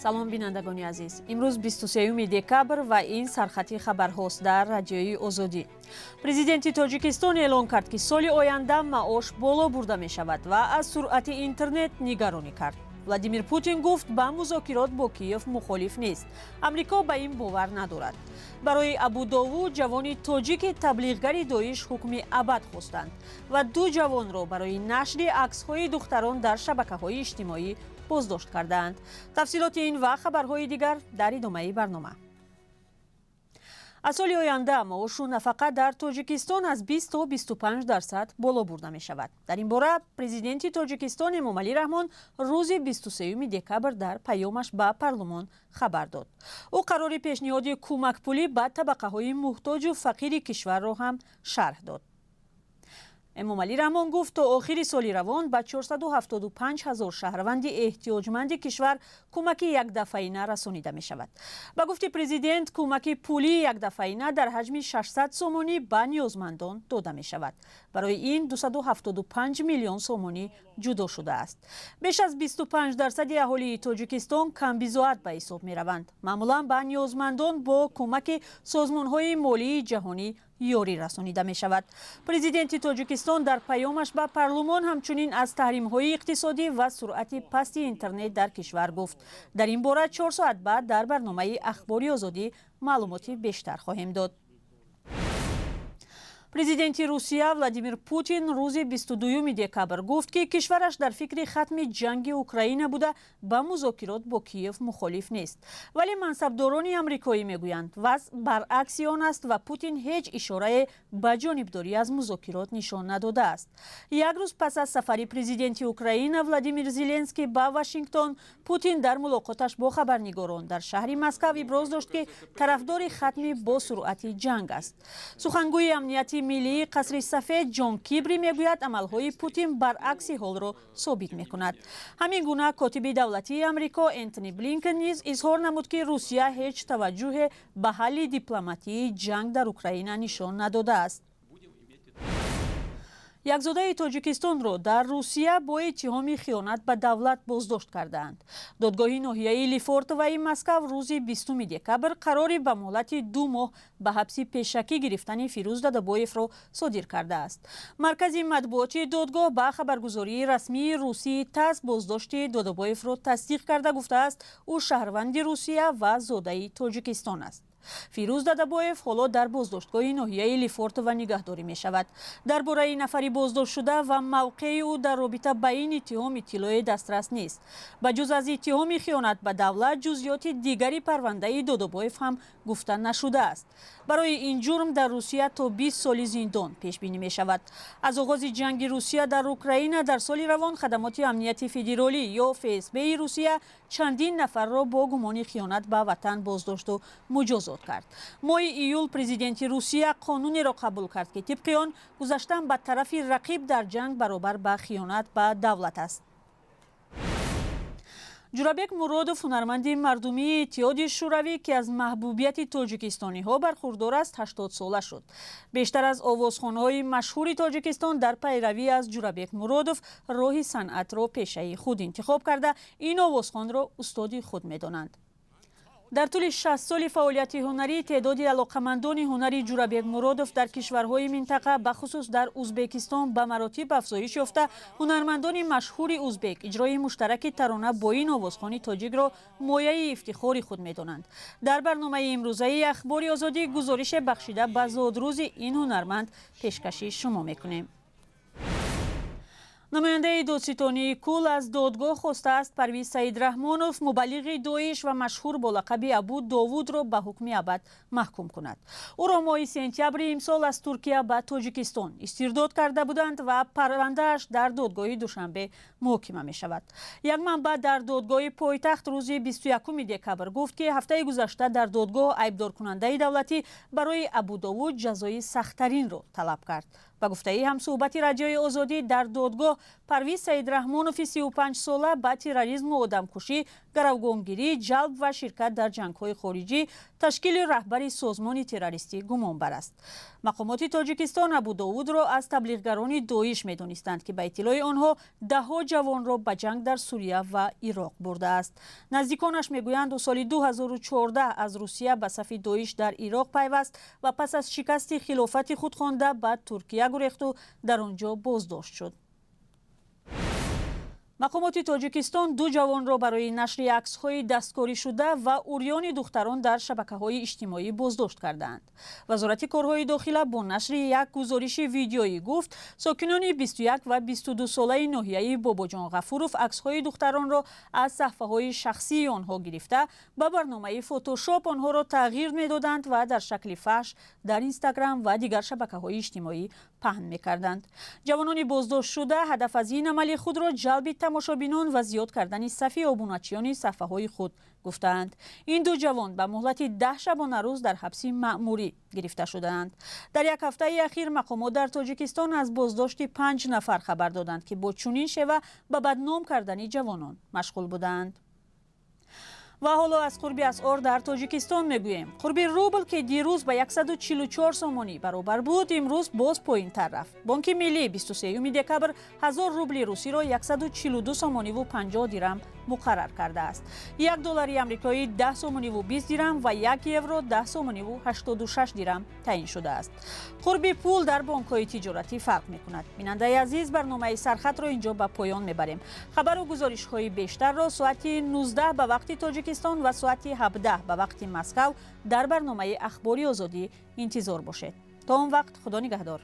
салом бинандагони азиз, имрӯз 23 декабр ва ин сархати хабарҳост дар радиои Озодӣ. Президенти Тоҷикистон эълон кард ки соли оянда маош боло бурда мешавад ва аз суръати интернет нигаронӣ кард. Владимир Путин гуфт ба музокирот бо Киев мухолиф нест. Амрико ба ин бовар надорад. Барои Абу Довуд ҷавони тоҷики таблиғгари Доиш ҳукми абад хостанд ва ду ҷавонро барои нашри аксҳои духтарон дар шабакаҳои иҷтимоӣ боздошт кардаанд. Тафсилоти ин ва хабарҳои дигар дар идомаи барнома. Аз соли оянда маошу нафақа дар Тоҷикистон аз 20 то 25% боло бурда мешавад. Дар ин бора президенти Тоҷикистон Эмомалӣ Раҳмон рӯзи 23 декабр дар паёмаш ба парлумон хабар дод. Ӯ қарори пешниҳоди кӯмакпулӣ ба табақаҳои муҳтоҷу фақири кишварро ҳам шарҳ дод. Эмомалӣ Раҳмон гуфт то охири соли равон ба 475 000 шаҳрванди эҳтиёҷманди кишвар кӯмаки якдафаина расонида мешавад. Ба гуфти президент, кӯмаки пулии якдафаина дар ҳаҷми 600 сомонӣ ба ниёзмандон дода мешавад. Барои ин 275 миллион сомонӣ ҷудо шудааст. Беш аз 25% аҳолии Тоҷикистон камбизоат ба ҳисоб мераванд. Маъмулан ба ниёзмандон бо кӯмаки созмонҳои молии ҷаҳонӣ ёрӣ расонида мешавад. Президенти Тоҷикистон дар паёмаш ба парлумон ҳамчунин аз таҳримҳои иқтисодӣ ва суръати пасти интернет дар кишвар гуфт. Дар ин бора 4 соат баъд дар барномаи Ахбори Озодӣ маълумоти бештар хоҳем дод. Президенти Русия Владимир Путин рӯзи 22 декабр гуфт ки кишвараш дар фикри хатми ҷанги Украина буда ба музокирот бо Киев мухолиф нест. Вале мансабдорони амрикоӣ мегӯянд ваз баръакси он аст ва Путин ҳеҷ ишорае ба ҷонибдорӣ аз музокирот нишон надодааст. Як рӯз пас аз сафари президенти Украина Владимир Зеленский ба Вашингтон, Путин дар мулоқоташ бо хабарнигорон дар шаҳри Москав иброз дошт ки тарафдори хатми бо суръати ҷанг аст. Сухангӯи амнияти миллии қасри сафед Ҷон Кибри мегӯяд амалҳои Путин баръакси ҳолро собит мекунад. Ҳамин гуна котиби давлатии Амрико Энтони Блинкен низ изҳор намуд ки Русия ҳеҷ таваҷҷӯҳе ба ҳалли дипломатии ҷанг дар Украина нишон надодааст. Якзодаи Тоҷикистонро дар Русия бо иттиҳоми хиёнат ба давлат боздошт кардаанд. Додгоҳи ноҳияи Лефортоваи Москав рӯзи 20 декабр қарори ба муҳлати 2 моҳ ба ҳабси пешакӣ гирифтани Фирӯз Дадабоевро содир кардааст. Маркази матбуоти додгоҳ ба хабаргузории расмии русии ТАСС боздошти Додабоевро тасдиқ карда гуфтааст, ӯ шаҳрванди Русия ва зодаи Тоҷикистон аст. Фирӯз Дадабоев ҳоло дар боздоштгоҳи ноҳияи Лефортова нигаҳдорӣ мешавад. Дар бораи нафари боздоштшуда ва мавқеи ӯ дар робита ба ин иттиҳом иттилоъе дастрас нест. Ба ҷуз аз иттиҳоми хиёнат ба давлат, ҷузъиёти дигари парвандаи Додабоев ҳам гуфта нашудааст. Барои ин ҷурм дар Русия то 20 соли зиндон пешбинӣ мешавад. Аз оғози ҷанги Русия дар Украина дар соли равон хадамоти амнияти федералӣ ё ФСБи Русия чандин нафарро бо гумони хиёнат ба ватан боздошту муҷозот кард. моҳи июл президенти Русия қонунеро қабул кард ки тибқи он гузаштан ба тарафи рақиб дар ҷанг баробар ба хиёнат ба давлат аст. Ҷурабек Муродов, ҳунарманди мардумии Иттиҳоди Шӯравӣ, ки аз маҳбубияти тоҷикистониҳо бархурдор аст, 80 сола шуд. Бештар аз овозхонҳои машҳури Тоҷикистон дар пайравӣ аз Ҷурабек Муродов роҳи санъатро пешаи худ интихоб карда, ин овозхонро устоди худ медонанд. дар тӯли 60 соли фаъолияти ҳунарӣ теъдоди алоқамандони ҳунари Ҷурабек Муродов дар кишварҳои минтақа, бахусус дар Узбекистон ба маротиб афзоиш ёфта, ҳунармандони машҳури узбек иҷрои муштараки тарона бо ин овозхони тоҷикро мояи ифтихори худ медонанд. Дар барномаи имрӯзаи Ахбори Озодӣ гузорише бахшида ба зодрӯзи ин ҳунарманд пешкаши шумо мекунем. намояндаи додситонии Кул аз додгоҳ хостааст Парвиз Саидраҳмонов мубаллиғи Доиш ва машҳур бо лақаби Абу Довудро ба ҳукми абад маҳкум кунад. ӯро моҳи сентябри имсол аз Туркия ба Тоҷикистон истирдод карда буданд ва парвандааш дар додгоҳи Душанбе муҳокима мешавад. Як манбаъ дар додгоҳи пойтахт рӯзи 21 декабр гуфт ки ҳафтаи гузашта дар додгоҳ айбдоркунандаи давлатӣ барои Абу Довуд ҷазои сахттаринро талаб кард. با گفته همصحبت رادیوی آزادی در دادگاه پرویز سیدرحمانوف 35 ساله با تروریسم و آدمکشی، گروگانگیری، جلب و شرکت در جنگ‌های خارجی، تشکیل رهبری سازمان تروریستی گمانبر است. مقامات تاجیکستان ابو داود را از تبلیغگران داعش می‌دانستند که به اطلاع آنها ده‌ها جوان را به جنگ در سوریه و عراق برده است. نزدیکانش میگویند سال 2014 از روسیه به صف داعش در عراق پیوست و پس از شکست خلافت خود خوانده به ترکیه گریخت و در آنجا بازداشت شد. مقامات تاجیکستان 2 جوان را برای نشر عکس‌های دستکاری شده و عریان دختران در شبکه‌های اجتماعی بازداشت کردند. وزارت کارهای داخله با نشر یک گزارش ویدیویی گفت ساکنان 21 و 22 ساله ناحیه باباجان غفوروف عکس‌های دختران را از صفحه‌های شخصی آنها گرفته با برنامه فتوشاپ آنها را تغییر می‌دادند و در شکل فحش در اینستاگرام و دیگر شبکه‌های اجتماعی پهن می‌کردند. جوانان بازداشت شده هدف از این عمل خود را جلب تماشابینان و زیاد کردن صفی ابونچیان صفحه‌های خود گفتند. این 2 جوان به مهلت 10 شبانه روز در حبس مأموری گرفته شدند. در یک هفته اخیر مقامات در تاجیکستان از بازداشت 5 نفر خبر دادند که با چنین شیوه به بدنام کردن جوانان مشغول بودند. و حالا از قرب اسعار در تاجیکستان میگوییم. قرب روبل که دیروز به 144 سومانی برابر بود امروز باز پایین‌تر رفت. بانک ملی 23 دکبر 1000 روبل روسی را 142 سومانی و 50 درم مقرر کرده است. 1 دلار آمریکایی 10 سومانی و 20 درم و 1 یورو 10 سومانی و 86 درم تعیین شده است. قرب پول در بانک‌های تجارتی فرق می‌کند. بیننده عزیز برنامه سرخط را اینجا به پایان می‌بریم. خبر و گزارش‌های بیشتر را ساعت 19 به وقت تاجیکستان و ساعت 17 به وقت مسکو در برنامه اخباری آزادی انتظار باشید. تا اون وقت خدا نگهدار.